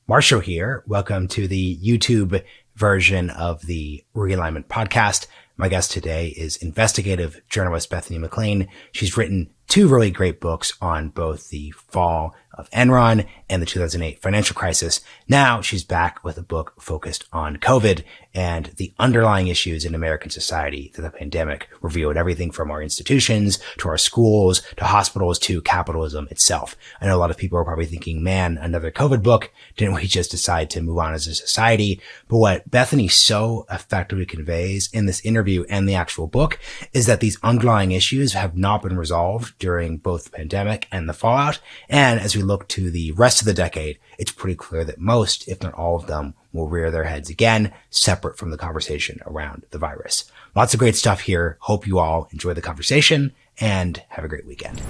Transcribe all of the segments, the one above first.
Marshall here. Welcome to the YouTube version of the Realignment podcast. My guest today is investigative journalist Bethany McLean. She's written two really great books on both the fall of Enron and the 2008 financial crisis. Now she's back with a book focused on COVID and the underlying issues in American society that the pandemic revealed, everything from our institutions to our schools to hospitals to capitalism itself. I know a lot of people are probably thinking, man, another COVID book. Didn't we just decide to move on as a society? But what Bethany so effectively conveys in this interview and the actual book is that these underlying issues have not been resolved during both the pandemic and the fallout. And as we look to the rest of the decade, it's pretty clear that most, if not all of them, will rear their heads again, separate from the conversation around the virus. Lots of great stuff here. Hope you all enjoy the conversation and have a great weekend.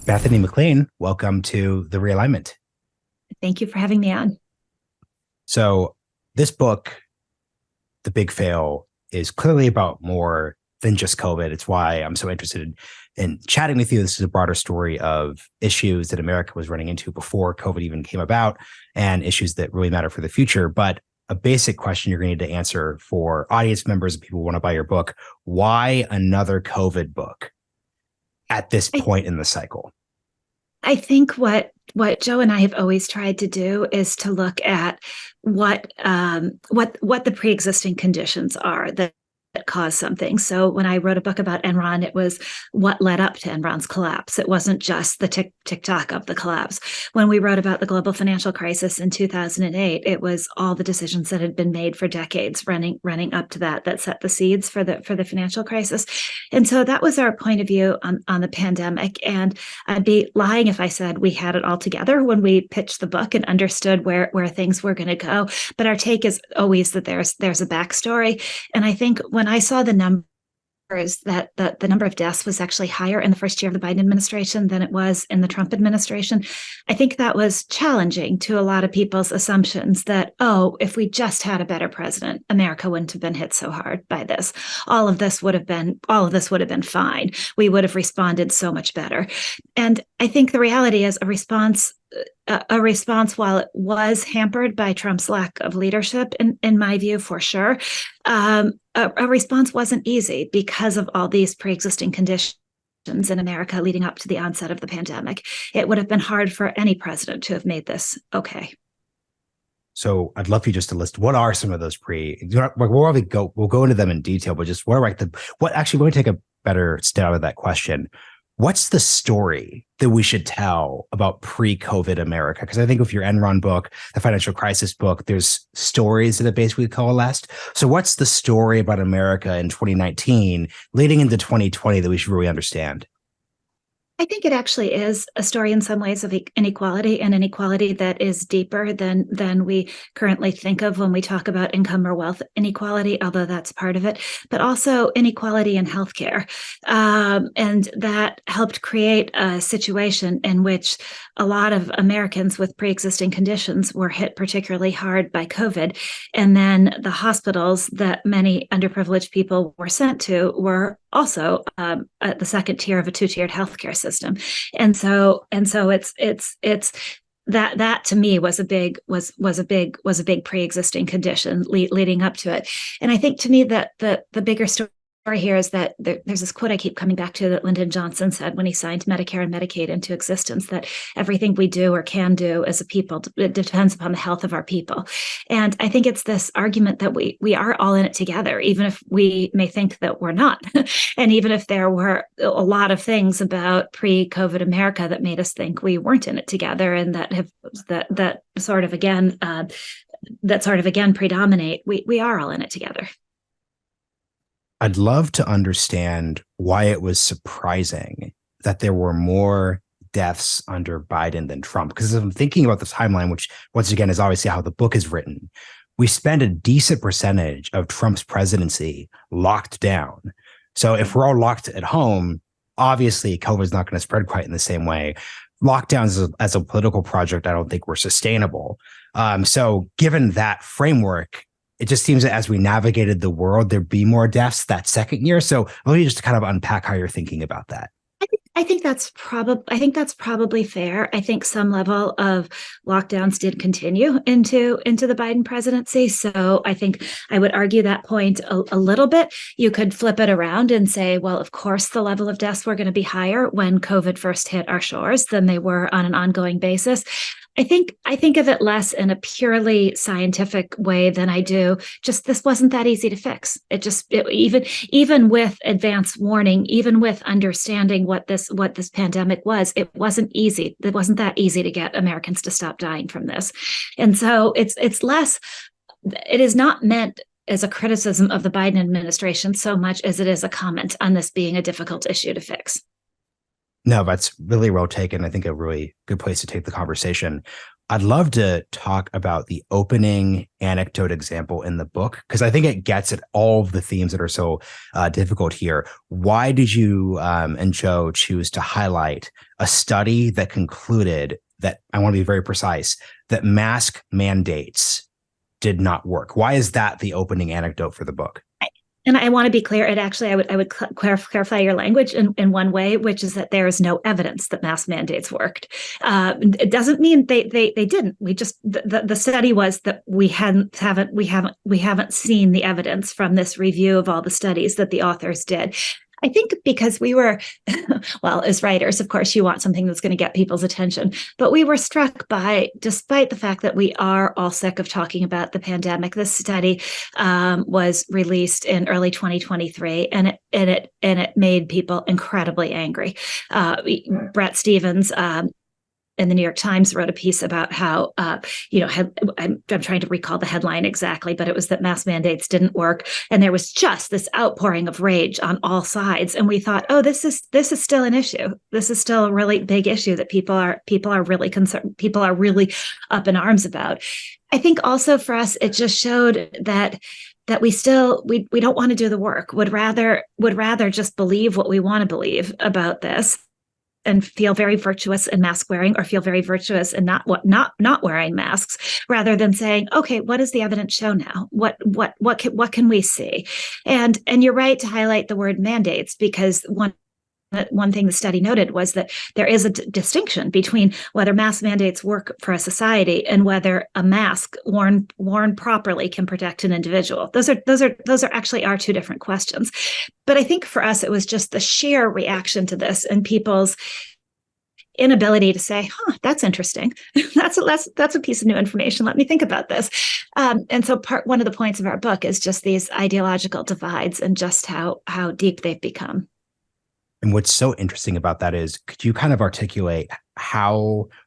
Bethany McLean, welcome to the Realignment. Thank you for having me on. So this book, The Big Fail, is clearly about more than just COVID. It's why I'm so interested in chatting with you. This is a broader story of issues that America was running into before COVID even came about and issues that really matter for the future. But a basic question you're going to need to answer for audience members and people who want to buy your book: why another COVID book at this point in the cycle? I think what Joe and I have always tried to do is to look at what the pre-existing conditions are that cause something. So when I wrote a book about Enron, it was what led up to Enron's collapse. It wasn't just the tick-tock of the collapse. When we wrote about the global financial crisis in 2008, it was all the decisions that had been made for decades running up to that set the seeds for the financial crisis. And so that was our point of view on the pandemic. And I'd be lying if I said we had it all together when we pitched the book and understood where things were going to go. But our take is always that there's a backstory. And I think when I saw the numbers that the number of deaths was actually higher in the first year of the Biden administration than it was in the Trump administration, I think that was challenging to a lot of people's assumptions that, oh, if we just had a better president, America wouldn't have been hit so hard by this. All of this would have been fine. We would have responded so much better. And I think the reality is a response, while it was hampered by Trump's lack of leadership, in my view, for sure, a response wasn't easy because of all these pre-existing conditions in America leading up to the onset of the pandemic. It would have been hard for any president to have made this okay. So I'd love you just to list what are some of those we'll go into them in detail, but just actually, let me take a better step out of that question. What's the story that we should tell about pre-COVID America? Because I think with your Enron book, the financial crisis book, there's stories that have basically coalesced. So what's the story about America in 2019 leading into 2020 that we should really understand? I think it actually is a story in some ways of inequality, and inequality that is deeper than we currently think of when we talk about income or wealth inequality, although that's part of it, but also inequality in healthcare. And that helped create a situation in which a lot of Americans with pre-existing conditions were hit particularly hard by COVID. And then the hospitals that many underprivileged people were sent to were also at the second tier of a two-tiered healthcare system. And so it's that to me was a big pre-existing condition leading up to it. And I think to me that the bigger story here is that there's this quote I keep coming back to that Lyndon Johnson said when he signed Medicare and Medicaid into existence, that everything we do or can do as a people, it depends upon the health of our people. And I think it's this argument that we are all in it together, even if we may think that we're not. And even if there were a lot of things about pre-COVID America that made us think we weren't in it together, and that sort of again predominate, we are all in it together. I'd love to understand why it was surprising that there were more deaths under Biden than Trump. Because I'm thinking about the timeline, which once again is obviously how the book is written. We spend a decent percentage of Trump's presidency locked down. So if we're all locked at home, obviously COVID is not going to spread quite in the same way. Lockdowns as a political project, I don't think were sustainable. So given that framework, it just seems that as we navigated the world, there'd be more deaths that second year. So let me just kind of unpack how you're thinking about that. I think that's probably fair. I think some level of lockdowns did continue into the Biden presidency. So I think I would argue that point a little bit. You could flip it around and say, well, of course, the level of deaths were going to be higher when COVID first hit our shores than they were on an ongoing basis. I think of it less in a purely scientific way than I do. Just this wasn't that easy to fix. Even with advance warning, even with understanding what this pandemic was, it wasn't easy. It wasn't that easy to get Americans to stop dying from this. And so it's less. It is not meant as a criticism of the Biden administration so much as it is a comment on this being a difficult issue to fix. No, that's really well taken. I think a really good place to take the conversation. I'd love to talk about the opening anecdote example in the book, because I think it gets at all of the themes that are so difficult here. Why did you and Joe choose to highlight a study that concluded that, I want to be very precise, that mask mandates did not work? Why is that the opening anecdote for the book? And I want to be clear. I would clarify your language in one way, which is that there is no evidence that mask mandates worked. It doesn't mean they didn't. We just the study was that we haven't seen the evidence from this review of all the studies that the authors did. I think because we were, well, as writers, of course, you want something that's going to get people's attention. But we were struck by, despite the fact that we are all sick of talking about the pandemic, this study was released in early 2023, and it made people incredibly angry. Brett Stevens in the New York Times wrote a piece about how, I'm trying to recall the headline exactly, but it was that mask mandates didn't work. And there was just this outpouring of rage on all sides. And we thought, oh, this is still an issue. This is still a really big issue that people are really concerned. People are really up in arms about. I think also for us, it just showed that we don't want to do the work, would rather just believe what we want to believe about this, and feel very virtuous in mask wearing, or feel very virtuous in not wearing masks, rather than saying, okay, what does the evidence show now? What can we see? And you're right to highlight the word mandates, because one thing the study noted was that there is a distinction between whether mask mandates work for a society and whether a mask worn properly can protect an individual. Those are actually our two different questions. But I think for us, it was just the sheer reaction to this and people's inability to say, that's interesting. That's a piece of new information. Let me think about this. And so one of the points of our book is just these ideological divides and just how deep they've become. And what's so interesting about that is, could you kind of articulate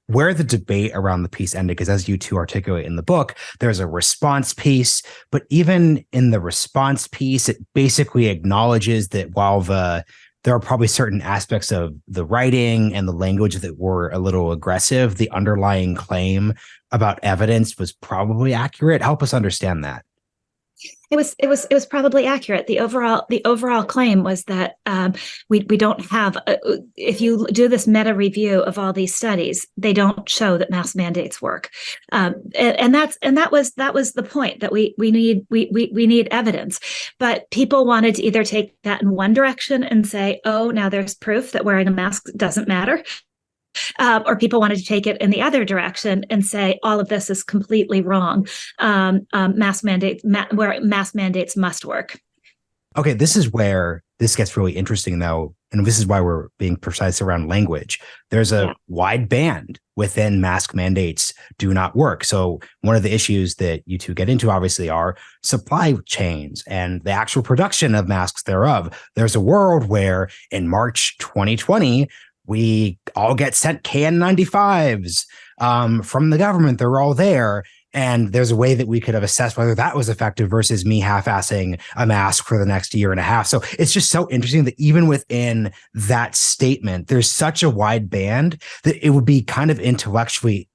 where the debate around the piece ended? Because as you two articulate in the book, there's a response piece, but even in the response piece, it basically acknowledges that while there are probably certain aspects of the writing and the language that were a little aggressive, the underlying claim about evidence was probably accurate. Help us understand that. It was probably accurate. The overall claim was that we don't have. If you do this meta review of all these studies, they don't show that mask mandates work, and that was the point, that we need evidence. But people wanted to either take that in one direction and say, oh, now there's proof that wearing a mask doesn't matter. Or people wanted to take it in the other direction and say all of this is completely wrong. Mask mandates must work. Okay, this is where this gets really interesting, though, and this is why we're being precise around language. There's a wide band within mask mandates do not work. So one of the issues that you two get into, obviously, are supply chains and the actual production of masks thereof. There's a world where in March 2020, we all get sent KN95s from the government. They're all there. And there's a way that we could have assessed whether that was effective versus me half-assing a mask for the next year and a half. So it's just so interesting that even within that statement, there's such a wide band that it would be kind of intellectually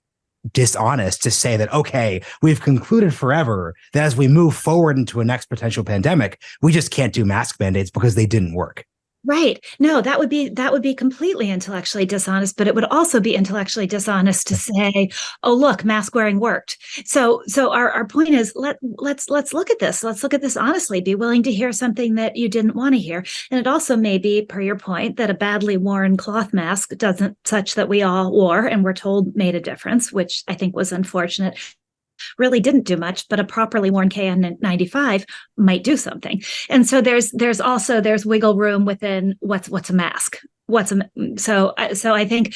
dishonest to say that, okay, we've concluded forever that as we move forward into a next potential pandemic, we just can't do mask mandates because they didn't work. Right. No, that would be completely intellectually dishonest, but it would also be intellectually dishonest to say, "Oh, look, mask wearing worked." So our point is let's look at this. Let's look at this honestly. Be willing to hear something that you didn't want to hear. And it also may be, per your point, that a badly worn cloth mask doesn't such that we all wore and were told made a difference, which I think was unfortunate, really didn't do much, but a properly worn KN95 might do something. And so there's wiggle room within what's a mask. So I think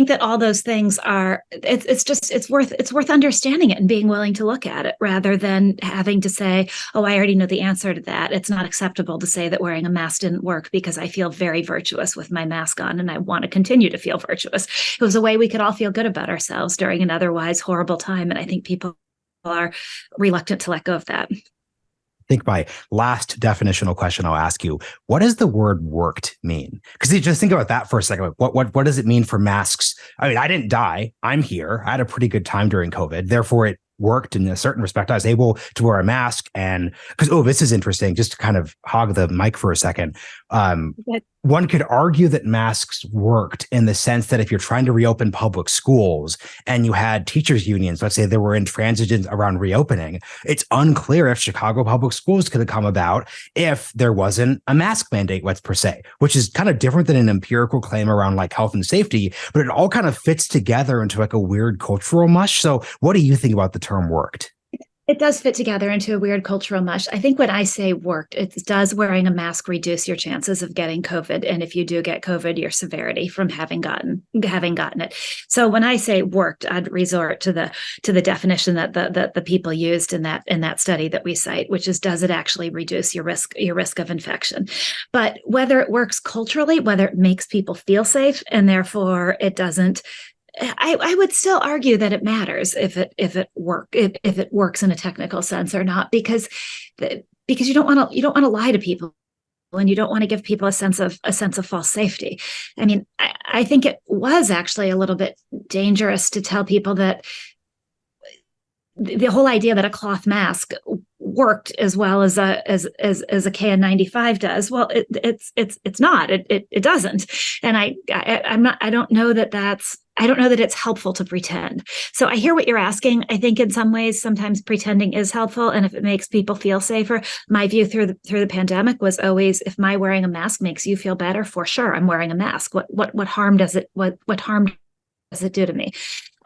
that all those things are it's worth understanding it and being willing to look at it rather than having to say, oh, I already know the answer to that. It's not acceptable to say that wearing a mask didn't work because I feel very virtuous with my mask on and I want to continue to feel virtuous. It was a way we could all feel good about ourselves during an otherwise horrible time, and I think people are reluctant to let go of that. I think my last definitional question I'll ask you, what does the word worked mean? Because you just think about that for a second. What does it mean for masks? I mean, I didn't die. I'm here. I had a pretty good time during COVID. Therefore, it worked in a certain respect. I was able to wear a mask and because, this is interesting, just to kind of hog the mic for a second. One could argue that masks worked in the sense that if you're trying to reopen public schools and you had teachers unions, let's say they were intransigent around reopening, it's unclear if Chicago public schools could have come about if there wasn't a mask mandate, let's per se, which is kind of different than an empirical claim around like health and safety, but it all kind of fits together into like a weird cultural mush. So what do you think about the term worked? It does fit together into a weird cultural mush. I think when I say worked, it does wearing a mask reduce your chances of getting COVID. And if you do get COVID, your severity from having gotten it. So when I say worked, I'd resort to the definition that the people used in that study that we cite, which is, does it actually reduce your risk of infection? But whether it works culturally, whether it makes people feel safe, and therefore it doesn't, I would still argue that it matters if it works in a technical sense or not, because you don't want to lie to people and you don't want to give people a sense of false safety. I mean, I think it was actually a little bit dangerous to tell people that the whole idea that a cloth mask worked as well as a KN95 does. Well, it's not. It doesn't. And I don't know that it's helpful to pretend. So I hear what you're asking. I think in some ways, sometimes pretending is helpful. And if it makes people feel safer, my view through the pandemic was always, if my wearing a mask makes you feel better, for sure, I'm wearing a mask. What harm does it do to me?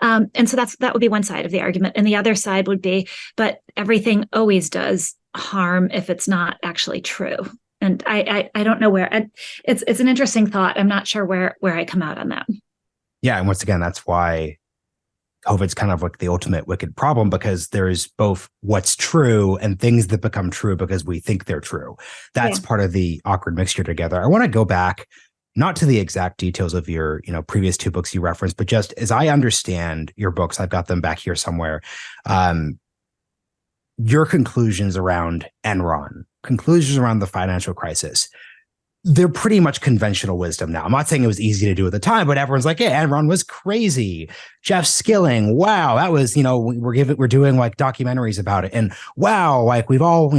And so that would be one side of the argument. And the other side would be, but everything always does harm if it's not actually true. And I don't know where it's an interesting thought. I'm not sure where I come out on that. Yeah. And once again, that's why COVID's kind of like the ultimate wicked problem, because there is both what's true and things that become true because we think they're true. That's part of the awkward mixture together. I want to go back, not to the exact details of your, previous two books you referenced, but just as I understand your books, I've got them back here somewhere. Your conclusions around Enron, conclusions around the financial crisis, they're pretty much conventional wisdom now. I'm not saying it was easy to do at the time, but everyone's like, yeah, Enron was crazy. Jeff Skilling, wow, that was, we're doing like documentaries about it. And wow, like we've all,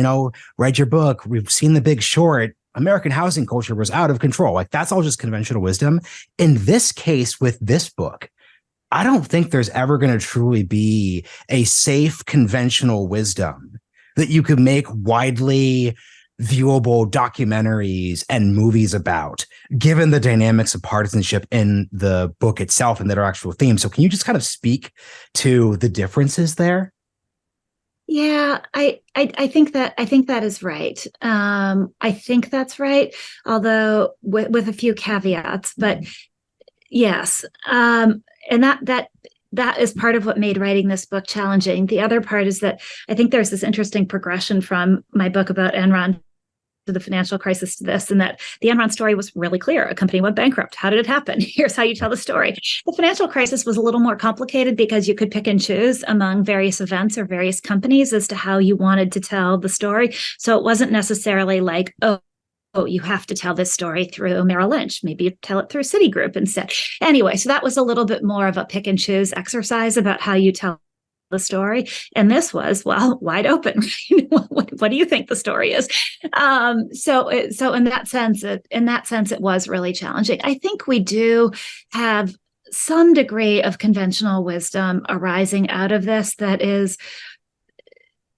read your book. We've seen The Big Short. American housing culture was out of control. Like that's all just conventional wisdom. In this case, with this book, I don't think there's ever going to truly be a safe conventional wisdom that you could make widely viewable documentaries and movies about, given the dynamics of partisanship in the book itself and that are actual themes. So can you just kind of speak to the differences there? Yeah, I think that is right. I think that's right, although with a few caveats. But yes, and that is part of what made writing this book challenging. The other part is that I think there's this interesting progression from my book about Enron to the financial crisis to this, and that the Enron story was really clear. A company went bankrupt. How did it happen? Here's how you tell the story. The financial crisis was a little more complicated because you could pick and choose among various events or various companies as to how you wanted to tell the story. So it wasn't necessarily like, oh, you have to tell this story through Merrill Lynch. Maybe you tell it through Citigroup instead. Anyway, so that was a little bit more of a pick and choose exercise about how you tell the story, and this was, well, wide open. Right? What do you think the story is? So in that sense, it was really challenging. I think we do have some degree of conventional wisdom arising out of this that is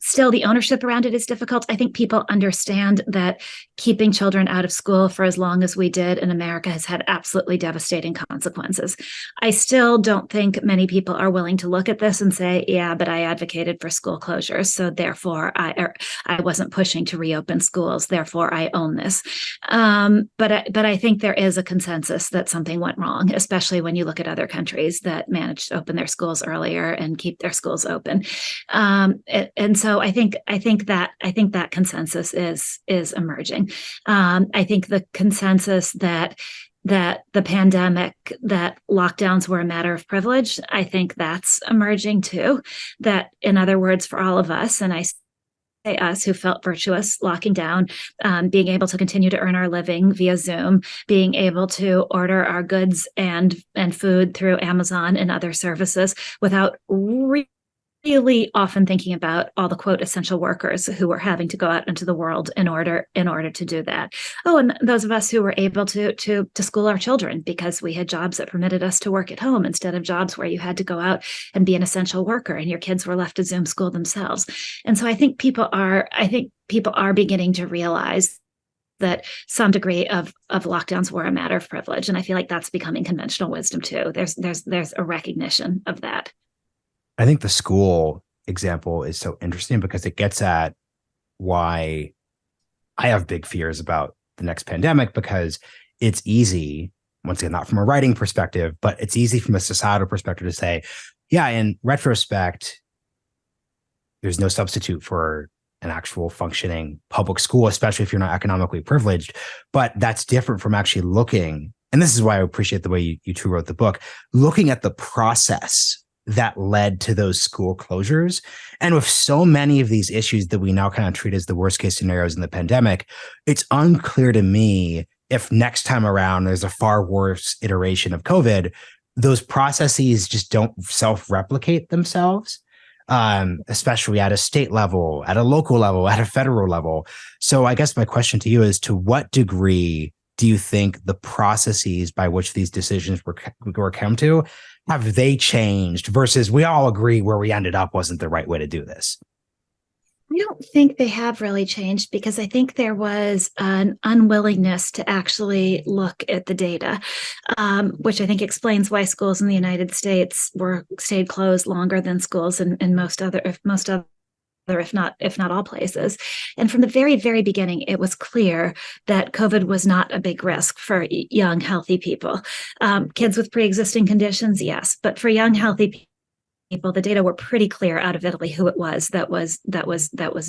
still, the ownership around it is difficult. I think people understand that keeping children out of school for as long as we did in America has had absolutely devastating consequences. I still don't think many people are willing to look at this and say, yeah, but I advocated for school closures, so therefore I wasn't pushing to reopen schools, therefore I own this. But I think there is a consensus that something went wrong, especially when you look at other countries that managed to open their schools earlier and keep their schools open. And so I think that consensus is emerging. I think the consensus that the pandemic, that lockdowns were a matter of privilege, I think that's emerging too. That, in other words, for all of us, and I say us who felt virtuous locking down, being able to continue to earn our living via Zoom, being able to order our goods and food through Amazon and other services without really often thinking about all the quote essential workers who were having to go out into the world in order to do that. Oh, and those of us who were able to school our children because we had jobs that permitted us to work at home instead of jobs where you had to go out and be an essential worker and your kids were left to Zoom school themselves. And so I think people are beginning to realize that some degree of lockdowns were a matter of privilege. And I feel like that's becoming conventional wisdom too. There's a recognition of that. I think the school example is so interesting because it gets at why I have big fears about the next pandemic, because it's easy, once again, not from a writing perspective, but it's easy from a societal perspective to say, yeah, in retrospect, there's no substitute for an actual functioning public school, especially if you're not economically privileged. But that's different from actually looking, and this is why I appreciate the way you two wrote the book, looking at the process that led to those school closures. And with so many of these issues that we now kind of treat as the worst case scenarios in the pandemic, it's unclear to me if next time around there's a far worse iteration of COVID, those processes just don't self-replicate themselves, especially at a state level, at a local level, at a federal level. So I guess my question to you is, to what degree do you think the processes by which these decisions were come to, have they changed versus we all agree where we ended up wasn't the right way to do this? I don't think they have really changed because I think there was an unwillingness to actually look at the data, which I think explains why schools in the United States stayed closed longer than schools in most other, if not all places. And from the very, very beginning, it was clear that COVID was not a big risk for young, healthy people. Kids with pre-existing conditions, yes, but for young, healthy people, the data were pretty clear out of Italy who it was that was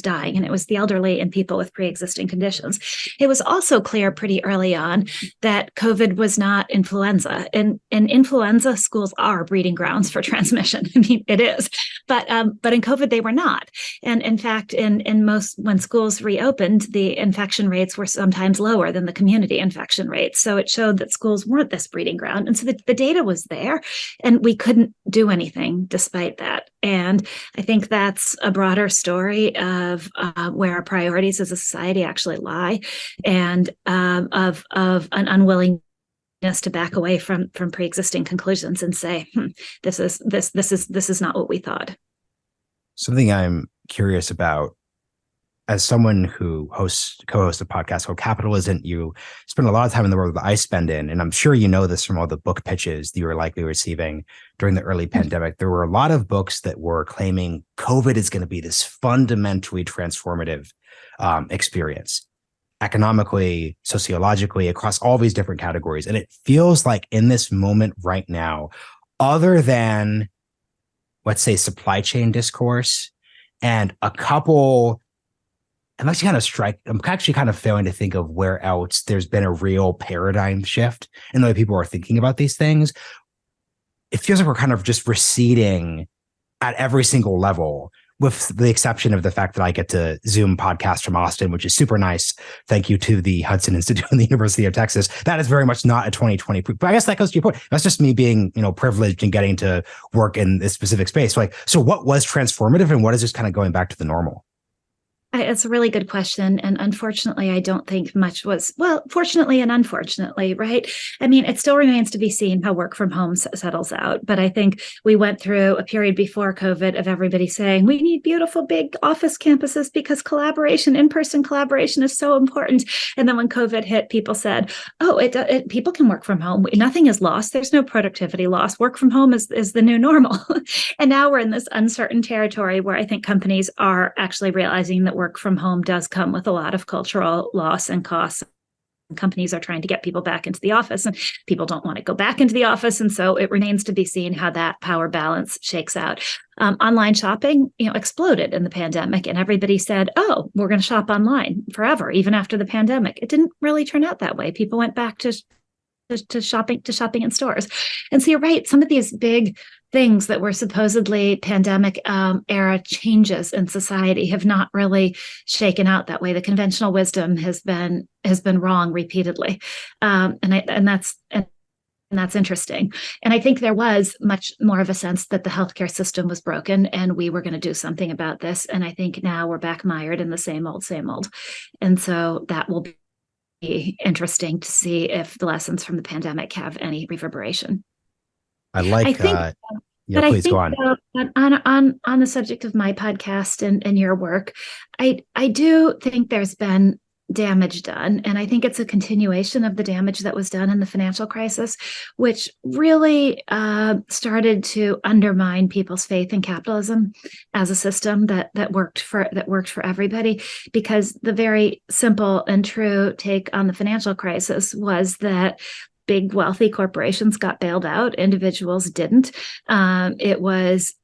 dying, and it was the elderly and people with pre-existing conditions. It was also clear pretty early on that COVID was not influenza, and influenza schools are breeding grounds for transmission. I mean, it is, but in COVID they were not. And in fact, in most, when schools reopened, the infection rates were sometimes lower than the community infection rates. So it showed that schools weren't this breeding ground, and so the data was there, and we couldn't do anything despite that. And I think that's a broader story of where our priorities as a society actually lie, and of an unwillingness to back away from pre-existing conclusions and say, this is not what we thought. Something I'm curious about, as someone who co-hosts a podcast called Capitalisn't, you spend a lot of time in the world that I spend in, and I'm sure you know this from all the book pitches that you were likely receiving during the early pandemic. There were a lot of books that were claiming COVID is going to be this fundamentally transformative experience, economically, sociologically, across all these different categories. And it feels like in this moment right now, other than, let's say, supply chain discourse and a couple, I'm actually kind of failing to think of where else there's been a real paradigm shift in the way people are thinking about these things. It feels like we're kind of just receding at every single level. with the exception of the fact that I get to Zoom podcast from Austin, which is super nice. Thank you to the Hudson Institute and the University of Texas. That is very much not a 2020. But I guess that goes to your point. That's just me being, privileged and getting to work in this specific space. So what was transformative and what is just kind of going back to the normal? It's a really good question. And unfortunately, I don't think much was, well, fortunately and unfortunately, right? I mean, it still remains to be seen how work from home settles out. But I think we went through a period before COVID of everybody saying, we need beautiful big office campuses because collaboration, in-person collaboration is so important. And then when COVID hit, people said, oh, people can work from home. Nothing is lost. There's no productivity loss. Work from home is the new normal. And now we're in this uncertain territory where I think companies are actually realizing that work from home does come with a lot of cultural loss and costs. Companies are trying to get people back into the office, and people don't want to go back into the office. And so it remains to be seen how that power balance shakes out. Online shopping, exploded in the pandemic, and everybody said, oh, we're going to shop online forever, even after the pandemic. It didn't really turn out that way. People went back to shopping in stores. And so you're right. Some of these big things that were supposedly pandemic era changes in society have not really shaken out that way. The conventional wisdom has been wrong repeatedly, and that's interesting. And I think there was much more of a sense that the healthcare system was broken and we were going to do something about this. And I think now we're back mired in the same old. And so that will be interesting to see if the lessons from the pandemic have any reverberation. I think, please go on. On the subject of my podcast and your work, I do think there's been damage done, and I think it's a continuation of the damage that was done in the financial crisis, which really started to undermine people's faith in capitalism as a system that worked for everybody. Because the very simple and true take on the financial crisis was that big wealthy corporations got bailed out, individuals didn't. It was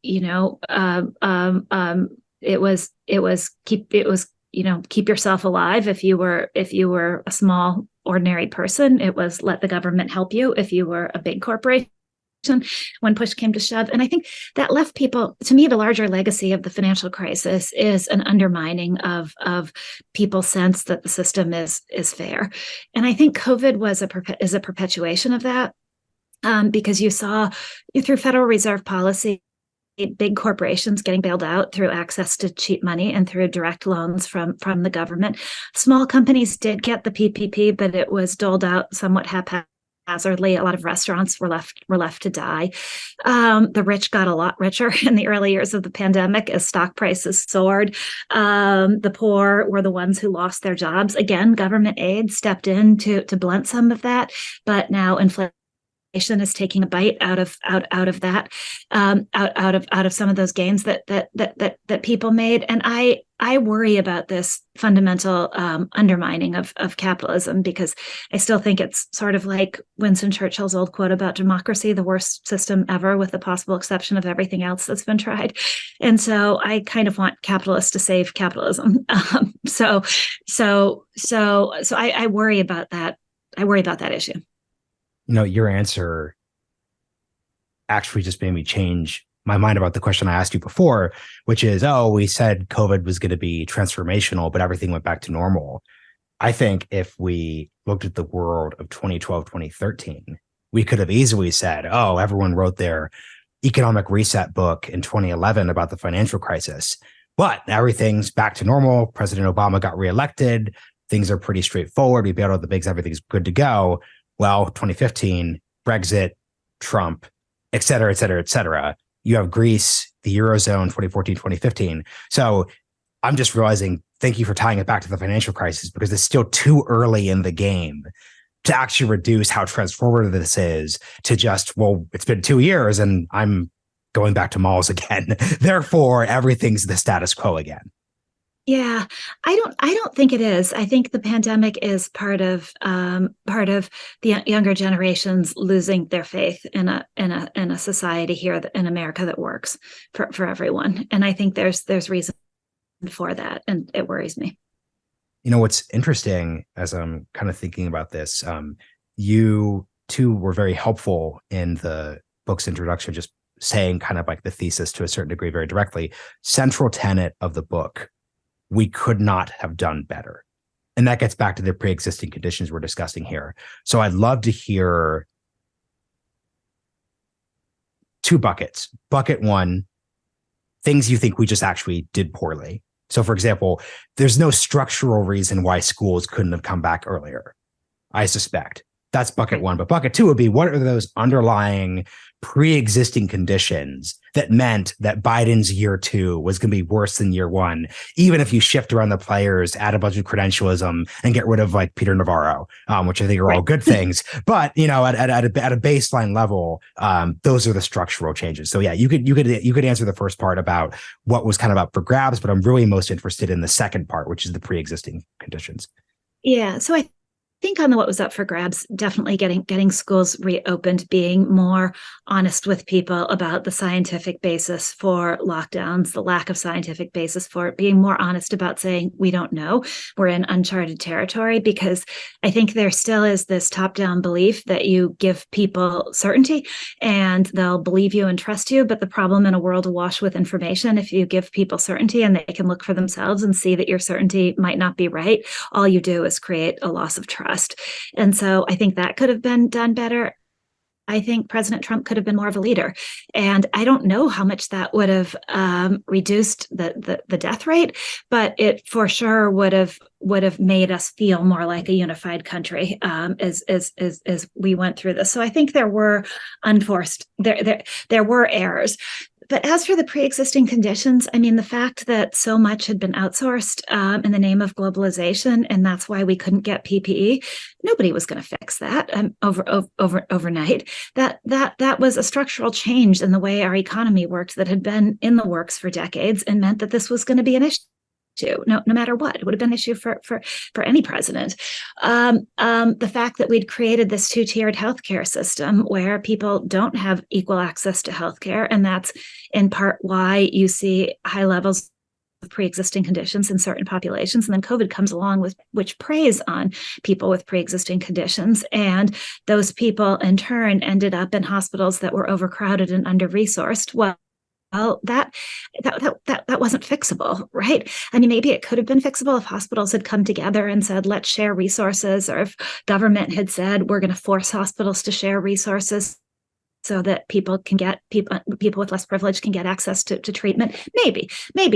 keep yourself alive if you were a small ordinary person. It was let the government help you if you were a big corporation when push came to shove. And I think that left people, to me, the larger legacy of the financial crisis is an undermining of people's sense that the system is fair. And I think COVID is a perpetuation of that, because you saw through Federal Reserve policy, big corporations getting bailed out through access to cheap money and through direct loans from the government. Small companies did get the PPP, but it was doled out somewhat haphazardly. A lot of restaurants were left to die. The rich got a lot richer in the early years of the pandemic as stock prices soared. The poor were the ones who lost their jobs. Again, government aid stepped in to blunt some of that, but now inflation is taking a bite out of that, out of some of those gains that people made. And I worry about this fundamental undermining of capitalism, because I still think it's sort of like Winston Churchill's old quote about democracy, the worst system ever, with the possible exception of everything else that's been tried. And so I kind of want capitalists to save capitalism. So I worry about that. I worry about that issue. Your answer actually just made me change my mind about the question I asked you before, which is, we said COVID was going to be transformational, but everything went back to normal. I think if we looked at the world of 2012, 2013, we could have easily said, everyone wrote their economic reset book in 2011 about the financial crisis, but everything's back to normal. President Obama got reelected. Things are pretty straightforward. We bailed out the bigs. Everything's good to go. Well, 2015, Brexit, Trump, et cetera, et cetera, et cetera. You have Greece, the Eurozone, 2014, 2015. So I'm just realizing, thank you for tying it back to the financial crisis, because it's still too early in the game to actually reduce how transformative this is to just, it's been 2 years and I'm going back to malls again. Therefore, everything's the status quo again. Yeah, I don't think it is. I think the pandemic is part of the younger generations losing their faith in a society here in America that works for everyone. And I think there's reason for that, and it worries me. What's interesting as I'm kind of thinking about this, you two were very helpful in the book's introduction, just saying kind of like the thesis to a certain degree very directly, central tenet of the book, we could not have done better. And that gets back to the pre-existing conditions we're discussing here. So I'd love to hear two buckets. Bucket one, things you think we just actually did poorly. So for example, there's no structural reason why schools couldn't have come back earlier, I suspect. That's bucket one. But bucket two would be, what are those underlying pre-existing conditions that meant that Biden's year 2 was going to be worse than year 1, even if you shift around the players, add a bunch of credentialism, and get rid of like Peter Navarro, which I think are all good things. But at a baseline level, those are the structural changes. So yeah, you could answer the first part about what was kind of up for grabs, but I'm really most interested in the second part, which is the pre-existing conditions. Yeah. So I think on the what was up for grabs, definitely getting schools reopened, being more honest with people about the scientific basis for lockdowns, the lack of scientific basis for it, being more honest about saying, we don't know, we're in uncharted territory, because I think there still is this top-down belief that you give people certainty and they'll believe you and trust you. But the problem in a world awash with information, if you give people certainty and they can look for themselves and see that your certainty might not be right, all you do is create a loss of trust. And so I think that could have been done better. I think President Trump could have been more of a leader. And I don't know how much that would have reduced the death rate, but it for sure would have made us feel more like a unified country as we went through this. So I think there were there were errors. But as for the pre-existing conditions, I mean, the fact that so much had been outsourced in the name of globalization, and that's why we couldn't get PPE, nobody was going to fix that overnight. That was a structural change in the way our economy worked that had been in the works for decades, and meant that this was going to be an issue. No matter what, it would have been an issue for any president. The fact that we'd created this 2-tiered healthcare system where people don't have equal access to healthcare, and that's in part why you see high levels of pre-existing conditions in certain populations. And then COVID comes along, which preys on people with pre-existing conditions, and those people in turn ended up in hospitals that were overcrowded and under-resourced. Well, that wasn't fixable, right? I mean, maybe it could have been fixable if hospitals had come together and said, let's share resources, or if government had said, we're going to force hospitals to share resources so that people with less privilege can get access to treatment. Maybe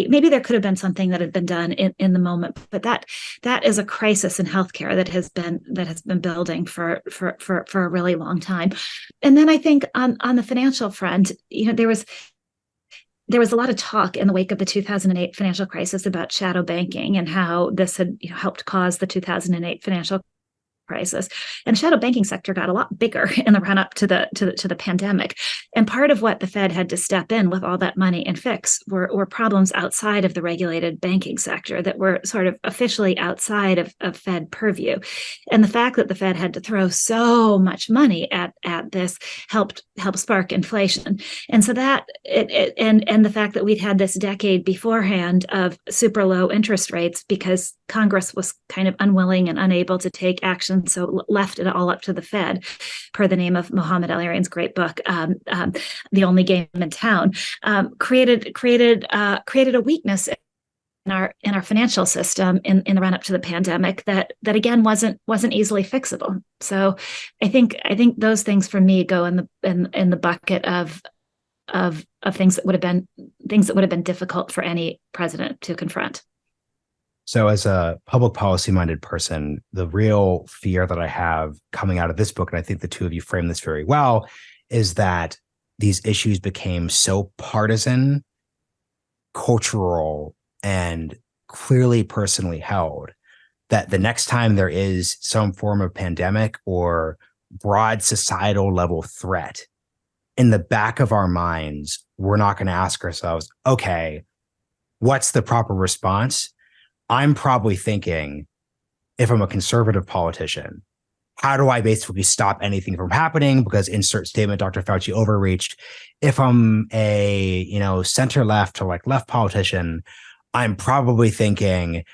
there could have been something that had been done in the moment, but that is a crisis in healthcare that has been building for a really long time. And then I think on the financial front, there was a lot of talk in the wake of the 2008 financial crisis about shadow banking and how this had helped cause the 2008 financial crisis. And the shadow banking sector got a lot bigger in the run up to the pandemic. And part of what the Fed had to step in with all that money and fix were problems outside of the regulated banking sector that were sort of officially outside of Fed purview. And the fact that the Fed had to throw so much money at this helped spark inflation. And so that and the fact that we'd had this decade beforehand of super low interest rates because Congress was kind of unwilling and unable to take action, so left it all up to the Fed, per the name of Mohammed El-Erian's great book, The Only Game in Town, created a weakness in our financial system in the run up to the pandemic that again wasn't easily fixable. So I think those things for me go in the bucket of things that would have been difficult for any president to confront. So as a public policy minded person, the real fear that I have coming out of this book, and I think the two of you frame this very well, is that these issues became so partisan, cultural, and clearly personally held that the next time there is some form of pandemic or broad societal level threat, in the back of our minds, we're not going to ask ourselves, okay, what's the proper response? I'm probably thinking, if I'm a conservative politician, how do I basically stop anything from happening? Because insert statement, Dr. Fauci overreached. If I'm a, center left or like left politician, I'm probably thinking,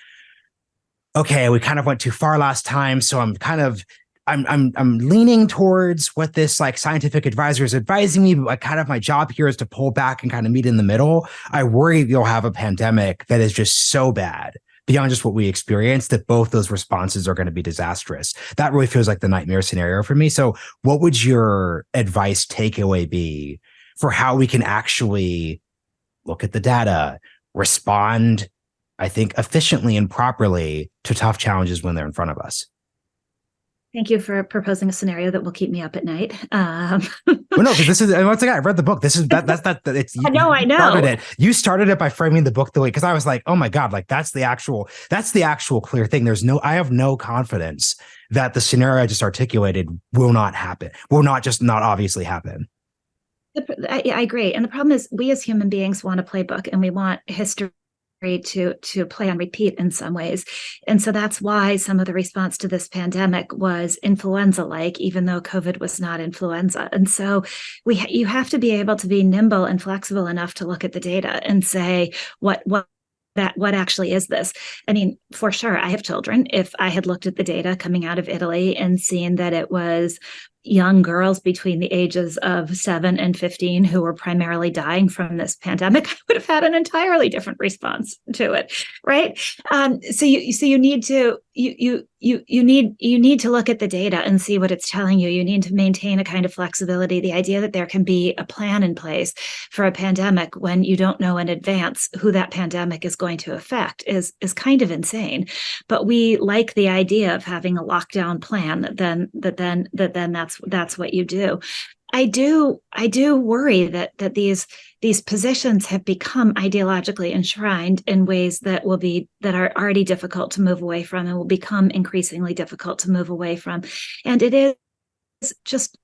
okay, we kind of went too far last time. So I'm leaning towards what this like scientific advisor is advising me, but like kind of my job here is to pull back and kind of meet in the middle. I worry you'll have a pandemic that is just so bad beyond just what we experienced that both those responses are going to be disastrous. That really feels like the nightmare scenario for me. So what would your advice takeaway be for how we can actually look at the data, respond, I think, efficiently and properly to tough challenges when they're in front of us? Thank you for proposing a scenario that will keep me up at night. Well, no, because this is, once again, I've read the book. This is it's, I know. You started it by framing the book the way, because I was like, oh my God, like that's the actual clear thing. I have no confidence that the scenario I just articulated will not obviously happen. I agree. And the problem is we as human beings want a playbook and we want history to play on repeat in some ways. And so that's why some of the response to this pandemic was influenza-like, even though COVID was not influenza. And so you have to be able to be nimble and flexible enough to look at the data and say, what actually is this? I mean, for sure, I have children. If I had looked at the data coming out of Italy and seen that it was young girls between the ages of 7 and 15 who were primarily dying from this pandemic, I would have had an entirely different response to it, right? So you need to look at the data and see what it's telling you. You need to maintain a kind of flexibility. The idea that there can be a plan in place for a pandemic when you don't know in advance who that pandemic is going to affect is kind of insane. But we like the idea of having a lockdown plan that then that's what you do. I do worry that these positions have become ideologically enshrined in ways that are already difficult to move away from and will become increasingly difficult to move away from. And it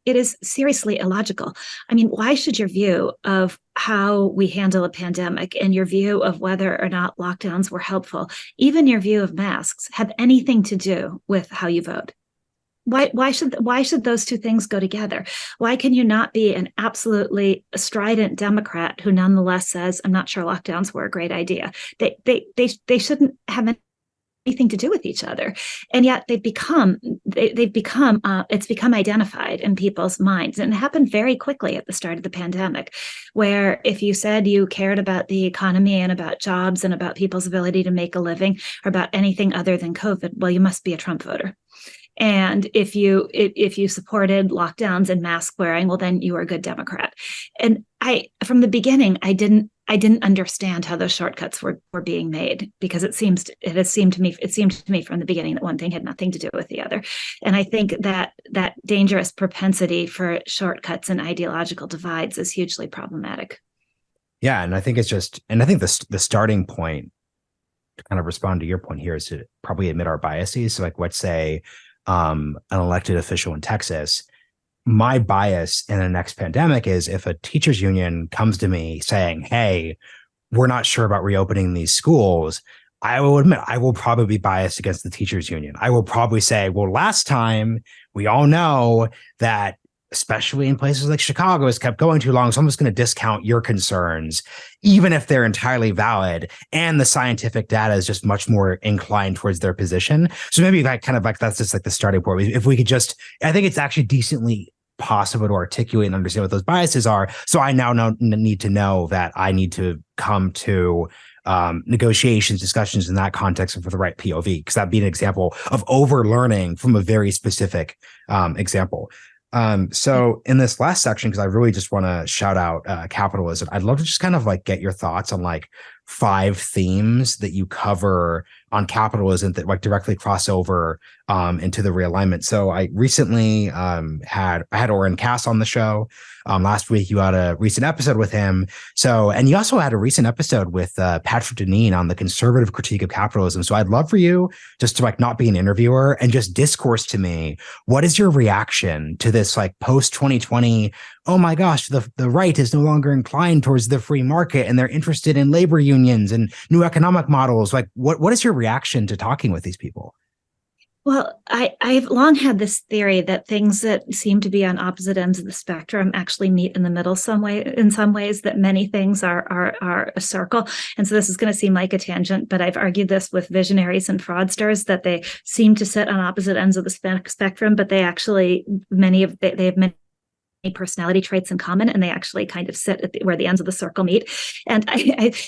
is seriously illogical. I mean, why should your view of how we handle a pandemic and your view of whether or not lockdowns were helpful, even your view of masks, have anything to do with how you vote? Why should those two things go together? Why can you not be an absolutely strident Democrat who nonetheless says, I'm not sure lockdowns were a great idea? They shouldn't have anything to do with each other. And yet it's become identified in people's minds. And it happened very quickly at the start of the pandemic, where if you said you cared about the economy and about jobs and about people's ability to make a living or about anything other than COVID, well, you must be a Trump voter. And if you supported lockdowns and mask wearing, well, then you were a good Democrat. And from the beginning, I didn't understand how those shortcuts were being made, because it seemed to me from the beginning that one thing had nothing to do with the other. And I think that dangerous propensity for shortcuts and ideological divides is hugely problematic. Yeah, and I think the starting point to kind of respond to your point here is to probably admit our biases. So like, let's say an elected official in Texas, my bias in the next pandemic is if a teachers union comes to me saying, hey, we're not sure about reopening these schools, I will admit I will probably be biased against the teachers union. I will probably say, well, last time we all know that, especially in places like Chicago, has kept going too long. So I'm just going to discount your concerns, even if they're entirely valid. And the scientific data is just much more inclined towards their position. So maybe that's just like the starting point. If we could I think it's actually decently possible to articulate and understand what those biases are. So I now need to know that I need to come to negotiations, discussions in that context for the right POV, because that'd be an example of over-learning from a very specific example. So in this last section, because I really just want to shout out capitalism, I'd love to just kind of like get your thoughts on like 5 themes that you cover on capitalism that like directly cross over into the realignment. So I recently had Oren Cass on the show. Last week you had a recent episode with him. So, and you also had a recent episode with Patrick Deneen on the conservative critique of capitalism. So I'd love for you just to like not be an interviewer and just discourse to me. What is your reaction to this like post 2020? Oh my gosh, the right is no longer inclined towards the free market and they're interested in labor unions and new economic models. Like what is your reaction to talking with these people? Well, I've long had this theory that things that seem to be on opposite ends of the spectrum actually meet in the middle in some ways, that many things are a circle. And so this is going to seem like a tangent, but I've argued this with visionaries and fraudsters, that they seem to sit on opposite ends of the spectrum, but they have many personality traits in common, and they actually kind of sit at where the ends of the circle meet. And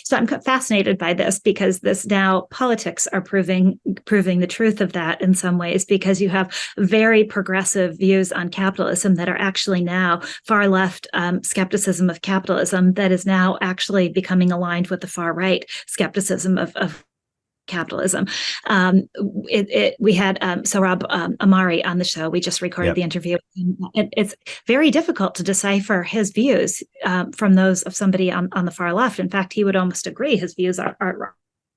so I'm fascinated by this, because this now politics are proving the truth of that in some ways, because you have very progressive views on capitalism that are actually now far left skepticism of capitalism that is now actually becoming aligned with the far right skepticism of capitalism. We had Sohrab Ahmari on the show. We just recorded the interview. It's very difficult to decipher his views from those of somebody on the far left. In fact, he would almost agree his views are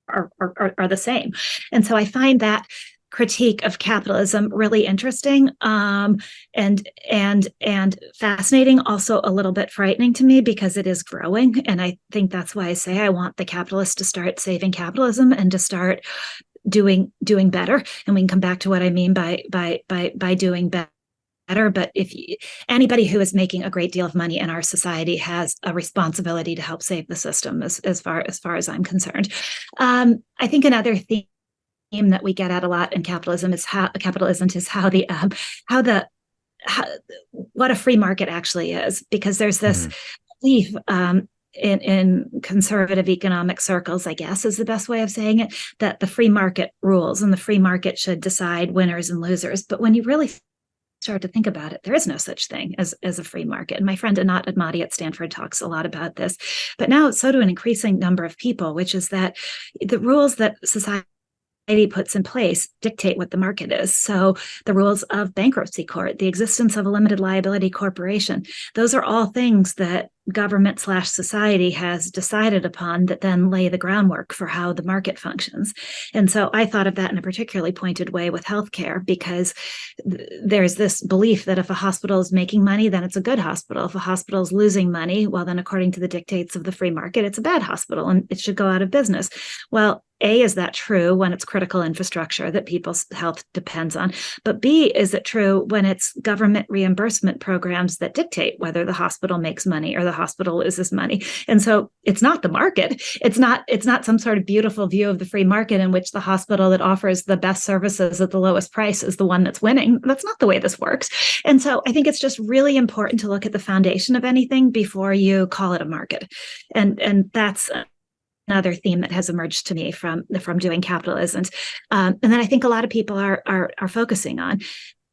the same. And so I find that critique of capitalism really interesting and fascinating, also a little bit frightening to me, because it is growing. And I think that's why I say I want the capitalists to start saving capitalism and to start doing better. And we can come back to what I mean by doing better. But anybody who is making a great deal of money in our society has a responsibility to help save the system, as far as I'm concerned. I think another theme that we get at a lot in capitalism is what a free market actually is, because there's this belief in conservative economic circles, I guess is the best way of saying it, that the free market rules and the free market should decide winners and losers. But when you really start to think about it, there is no such thing as a free market. And my friend Anat Admati at Stanford talks a lot about this, but now so do an increasing number of people, which is that the rules that society puts in place dictate what the market is. So the rules of bankruptcy court, the existence of a limited liability corporation, those are all things that government/society has decided upon that then lay the groundwork for how the market functions. And so I thought of that in a particularly pointed way with healthcare, because there's this belief that if a hospital is making money, then it's a good hospital. If a hospital is losing money, well, then according to the dictates of the free market, it's a bad hospital and it should go out of business. Well, A, is that true when it's critical infrastructure that people's health depends on? But B, is it true when it's government reimbursement programs that dictate whether the hospital makes money or the hospital loses money? And so it's not the market. It's not some sort of beautiful view of the free market in which the hospital that offers the best services at the lowest price is the one that's winning. That's not the way this works. And so I think it's just really important to look at the foundation of anything before you call it a market. And that's another theme that has emerged to me from doing Capitalisn't. And then I think a lot of people are focusing on.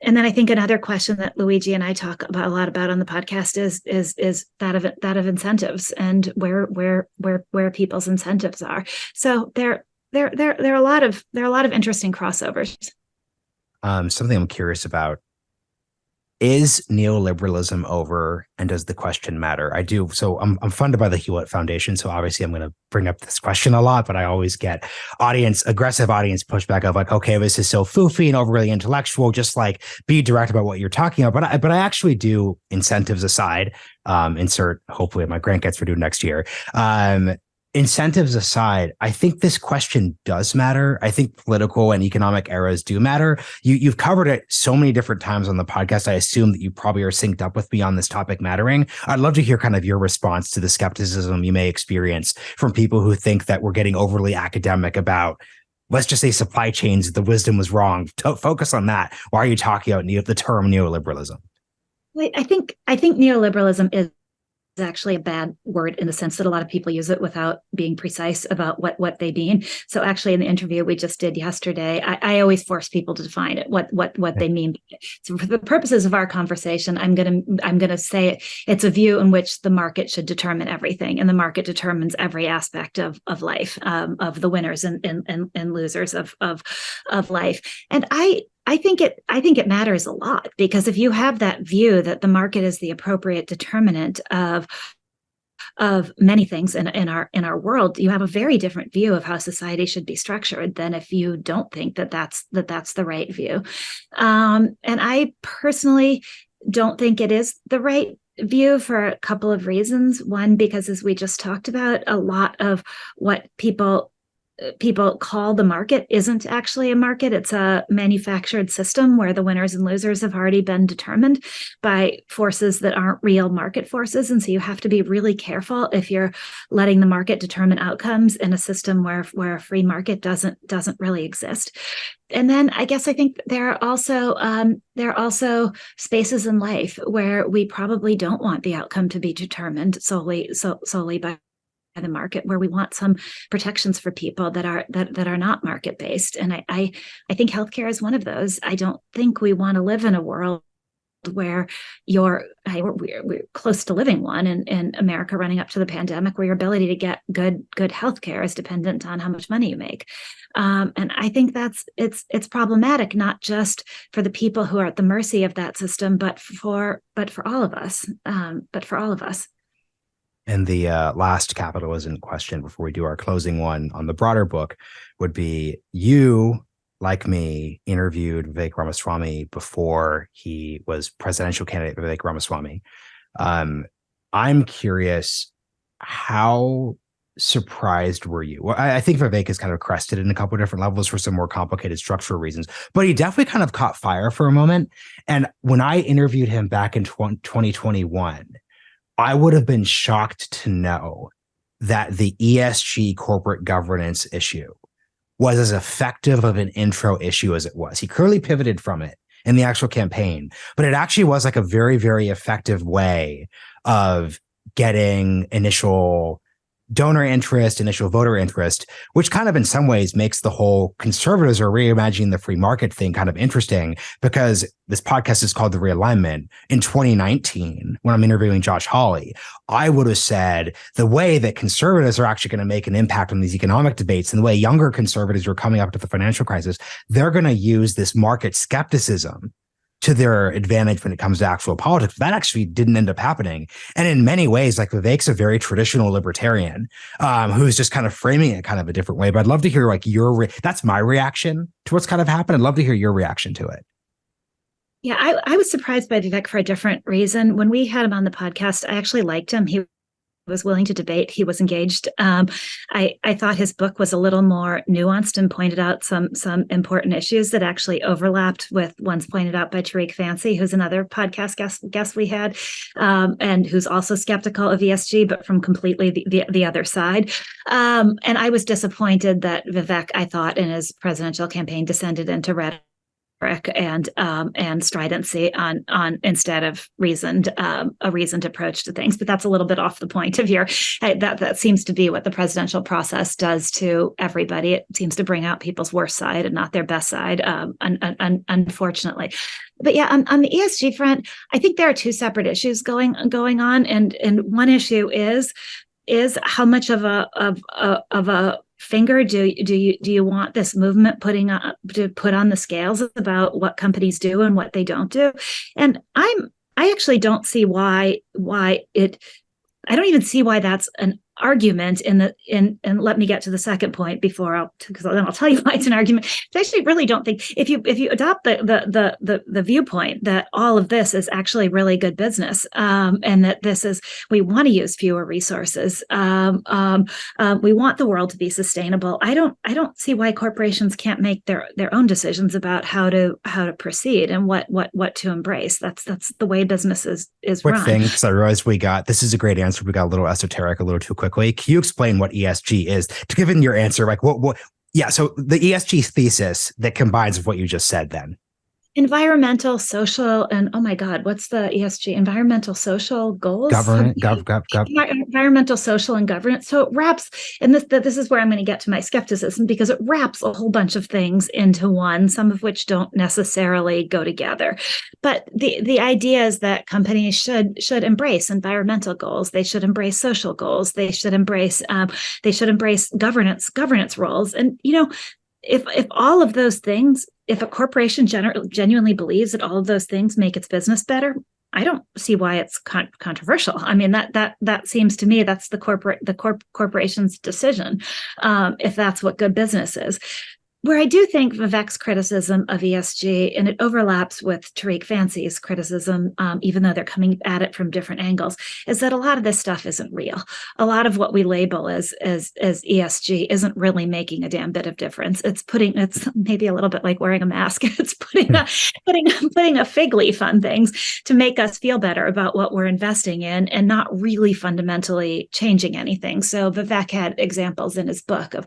And then I think another question that Luigi and I talk about a lot about on the podcast is that of incentives and where people's incentives are. So there are a lot of interesting crossovers. Something I'm curious about. Is neoliberalism over, and does the question matter? I do. So I'm funded by the Hewlett Foundation. So obviously I'm going to bring up this question a lot, but I always get aggressive audience pushback of like, okay, this is so foofy and overly intellectual. Just like be direct about what you're talking about. But I actually do, incentives aside, insert hopefully my grant gets renewed next year. Incentives aside, I think this question does matter. I think political and economic eras do matter. You've covered it so many different times on the podcast. I assume that you probably are synced up with me on this topic mattering. I'd love to hear kind of your response to the skepticism you may experience from people who think that we're getting overly academic about, let's just say, supply chains. The wisdom was wrong. Focus on that. Why are you talking about the term neoliberalism? I think neoliberalism is actually a bad word in the sense that a lot of people use it without being precise about what they mean. So actually in the interview we just did yesterday, I always force people to define it, what they mean. So for the purposes of our conversation, I'm gonna say it's a view in which the market should determine everything, and the market determines every aspect of life, of the winners and losers of life. And I think it matters a lot, because if you have that view that the market is the appropriate determinant of many things in our world, you have a very different view of how society should be structured than if you don't think that that's the right view. And I personally don't think it is the right view for a couple of reasons. One, because as we just talked about, a lot of what people people call the market isn't actually a market. It's a manufactured system where the winners and losers have already been determined by forces that aren't real market forces. And so you have to be really careful if you're letting the market determine outcomes in a system where a free market doesn't really exist. And then I think there are also spaces in life where we probably don't want the outcome to be determined solely by the market, where we want some protections for people that are not market based. And I think healthcare is one of those. I don't think we want to live in a world where we're close to living one in America running up to the pandemic, where your ability to get good healthcare is dependent on how much money you make. And I think it's problematic, not just for the people who are at the mercy of that system, but for all of us. And the last Capitalisn't question before we do our closing one on the broader book would be, you, like me, interviewed Vivek Ramaswamy before he was presidential candidate Vivek Ramaswamy. I'm curious, how surprised were you? Well, I think Vivek is kind of crested in a couple of different levels for some more complicated structural reasons, but he definitely kind of caught fire for a moment. And when I interviewed him back in 2021, I would have been shocked to know that the ESG corporate governance issue was as effective of an intro issue as it was. He clearly pivoted from it in the actual campaign, but it actually was like a very, very effective way of getting initial donor interest, initial voter interest, which kind of in some ways makes the whole conservatives are reimagining the free market thing kind of interesting, because this podcast is called The Realignment. In 2019, when I'm interviewing Josh Hawley, I would have said the way that conservatives are actually going to make an impact on these economic debates and the way younger conservatives are coming up to the financial crisis, they're going to use this market skepticism to their advantage when it comes to actual politics. That actually didn't end up happening. And in many ways, like, Vivek's a very traditional libertarian who's just kind of framing it kind of a different way. But I'd love to hear like that's my reaction to what's kind of happened. I'd love to hear your reaction to it. Yeah, I was surprised by Vivek for a different reason. When we had him on the podcast, I actually liked him. He was willing to debate. He was engaged. I thought his book was a little more nuanced and pointed out some important issues that actually overlapped with ones pointed out by Tariq Fancy, who's another podcast guest we had, and who's also skeptical of ESG, but from completely the other side. And I was disappointed that Vivek, I thought, in his presidential campaign, descended into rhetoric and stridency on instead of a reasoned approach to things. But that's a little bit off the point of that seems to be what the presidential process does to everybody. It seems to bring out people's worst side and not their best side, unfortunately. But yeah, on the ESG front, I think there are two separate issues going on, and one issue is how much of a finger do you want this movement to put on the scales about what companies do and what they don't do? And I actually don't see why it. I don't even see why that's an argument and let me get to the second point because then I'll tell you why it's an argument. I actually really don't think if you adopt the viewpoint that all of this is actually really good business, and that we want to use fewer resources, we want the world to be sustainable. I don't see why corporations can't make their own decisions about how to proceed and what to embrace. That's the way business is Quick run. thing, because I realized this is a great answer. We got a little esoteric, a little too quickly. Can you explain what ESG is? Given your answer, like what? Yeah. So the ESG thesis that combines with what you just said, then. Environmental, social, and oh my God, what's the ESG? Environmental, social goals? Environmental, social, and governance. So it wraps, and this is where I'm going to get to my skepticism, because it wraps a whole bunch of things into one, some of which don't necessarily go together. But the idea is that companies should embrace environmental goals. They should embrace social goals. They should embrace governance roles. And if all of those things, if a corporation genuinely believes that all of those things make its business better, I don't see why it's controversial. I mean, that seems to me that's the corporation's decision, if that's what good business is. where I do think Vivek's criticism of ESG, and it overlaps with Tariq Fancy's criticism, even though they're coming at it from different angles, is that a lot of this stuff isn't real. A lot of what we label as ESG isn't really making a damn bit of difference. It's maybe a little bit like wearing a mask. It's putting a fig leaf on things to make us feel better about what we're investing in, and not really fundamentally changing anything. So Vivek had examples in his book of,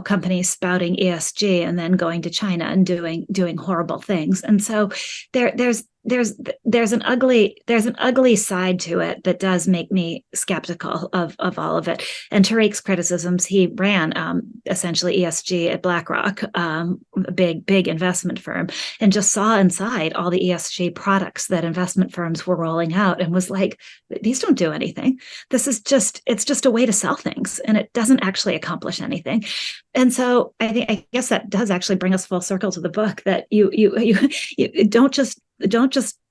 companies spouting ESG and then going to China and doing horrible things. And so there's an ugly side to it that does make me skeptical of all of it. And Tariq's criticisms, he ran essentially ESG at BlackRock, a big investment firm, and just saw inside all the ESG products that investment firms were rolling out, and was like, these don't do anything. It's just a way to sell things, and it doesn't actually accomplish anything. And so I guess that does actually bring us full circle to the book, that you don't just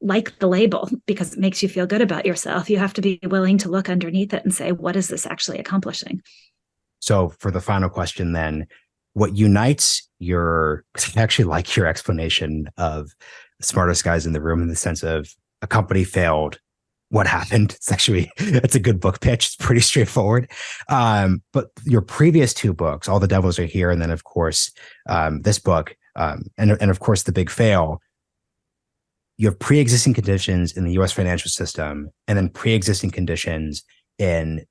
like the label because it makes you feel good about yourself. You have to be willing to look underneath it and say, what is this actually accomplishing? So for the final question then, what unites I actually like your explanation of the smartest guys in the room, in the sense of a company failed, what happened? It's a good book pitch. It's pretty straightforward. But your previous two books, All the Devils Are Here, and then of course this book, and of course The Big Fail, you have pre-existing conditions in the U.S. financial system, and then pre-existing conditions in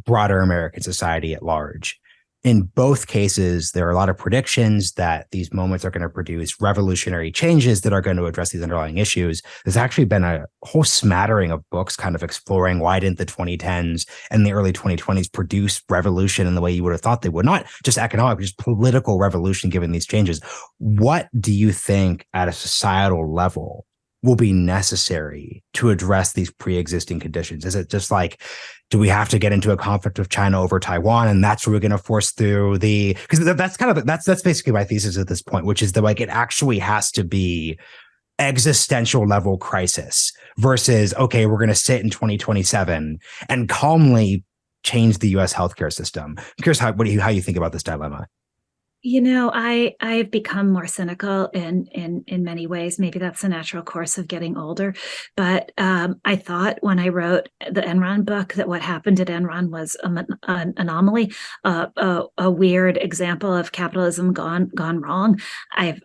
broader American society at large. In both cases, there are a lot of predictions that these moments are going to produce revolutionary changes that are going to address these underlying issues. There's actually been a whole smattering of books kind of exploring why didn't the 2010s and the early 2020s produce revolution in the way you would have thought they would, not just economic, but just political revolution given these changes. What do you think at a societal level will be necessary to address these pre-existing conditions? Is it just like, do we have to get into a conflict with China over Taiwan, and that's where we're going to force through because that's basically my thesis at this point, which is that like it actually has to be existential level crisis versus, okay, we're going to sit in 2027 and calmly change the US healthcare system. I'm curious how you think about this dilemma. I've become more cynical in many ways. Maybe that's the natural course of getting older. But I thought when I wrote the Enron book that what happened at Enron was an anomaly, a weird example of capitalism gone wrong. I've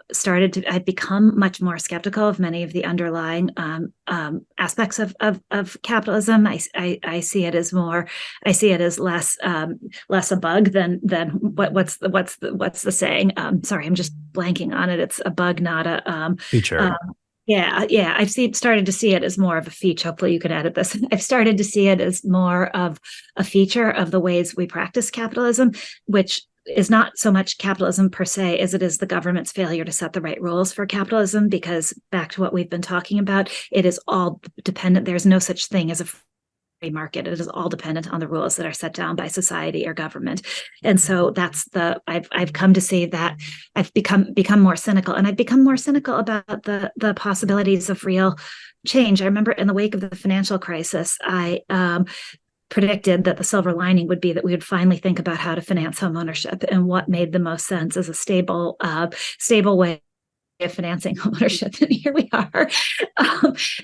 become much more skeptical of many of the underlying aspects of capitalism. I see it as less a bug than what's the saying. Sorry, I'm just blanking on it. It's a bug, not a feature. Yeah. I've started to see it as more of a feature. Hopefully you can edit this. I've started to see it as more of a feature of the ways we practice capitalism, which is not so much capitalism per se as it is the government's failure to set the right rules for capitalism, because back to what we've been talking about, it is all dependent. There's no such thing as a free market. It is all dependent on the rules that are set down by society or government. And so I've come to see that I've become more cynical, and I've become more cynical about the possibilities of real change. I remember in the wake of the financial crisis, I predicted that the silver lining would be that we would finally think about how to finance homeownership and what made the most sense as a stable way of financing homeownership. And here we are,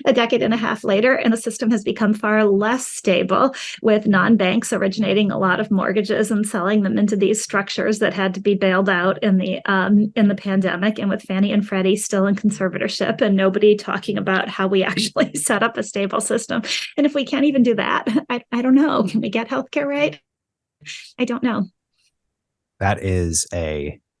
a decade and a half later, and the system has become far less stable, with non-banks originating a lot of mortgages and selling them into these structures that had to be bailed out in the pandemic, and with Fannie and Freddie still in conservatorship, and nobody talking about how we actually set up a stable system. And if we can't even do that, I don't know. Can we get healthcare right? I don't know. That is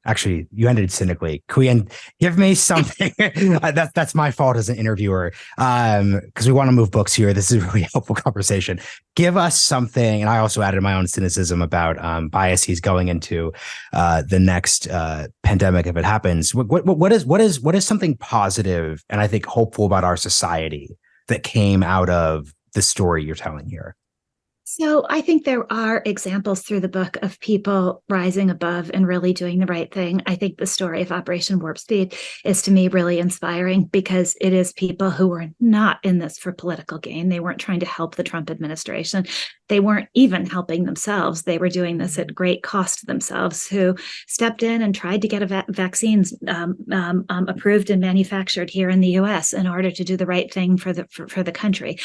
Actually, you ended cynically. Give me something. That's my fault as an interviewer, because we want to move books here. This is a really helpful conversation. Give us something, and I also added my own cynicism about biases going into the next pandemic if it happens. What is something positive and I think hopeful about our society that came out of the story you're telling here? So I think there are examples through the book of people rising above and really doing the right thing. I think the story of Operation Warp Speed is, to me, really inspiring because it is people who were not in this for political gain. They weren't trying to help the Trump administration. They weren't even helping themselves. They were doing this at great cost to themselves, who stepped in and tried to get vaccines approved and manufactured here in the U.S. in order to do the right thing for the country.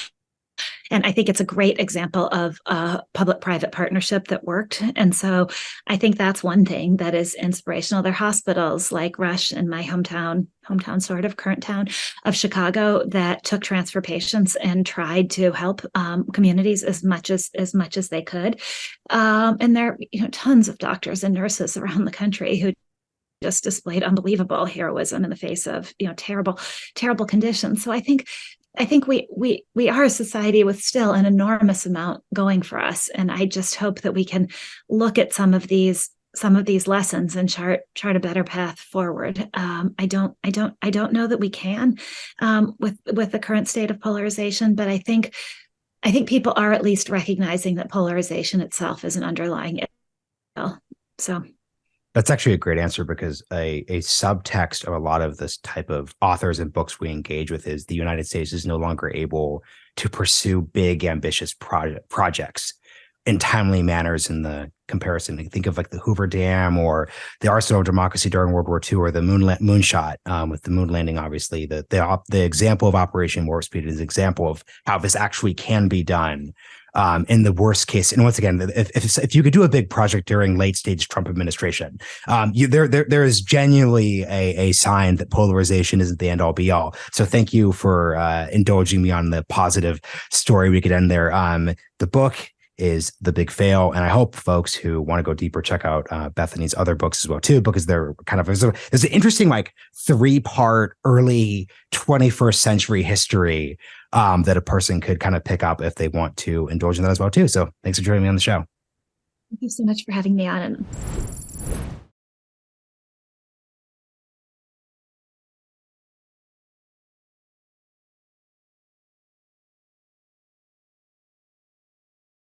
And I think it's a great example of a public-private partnership that worked. And so I think that's one thing that is inspirational. There are hospitals like Rush in my hometown sort of current town of Chicago that took transfer patients and tried to help communities as much as they could. And there are tons of doctors and nurses around the country who just displayed unbelievable heroism in the face of terrible conditions. So I think we are a society with still an enormous amount going for us, and I just hope that we can look at some of these lessons and chart a better path forward. I don't know that we can with the current state of polarization, but I think people are at least recognizing that polarization itself is an underlying ill. So. That's actually a great answer, because a subtext of a lot of this type of authors and books we engage with is the United States is no longer able to pursue big, ambitious projects in timely manners. In the comparison, think of like the Hoover Dam or the Arsenal of Democracy during World War II, or the moonshot with the moon landing. Obviously, the example of Operation Warp Speed is an example of how this actually can be done. In the worst case, and once again, if you could do a big project during late stage Trump administration, there is genuinely a sign that polarization isn't the end all be all. So thank you for indulging me on the positive story. We could end there. The book is The Big Fail, and I hope folks who want to go deeper check out Bethany's other books as well too, because they're kind of there's an interesting like 3-part early 21st century history that a person could kind of pick up if they want to indulge in that as well too. So thanks for joining me on the show. Thank you so much for having me on.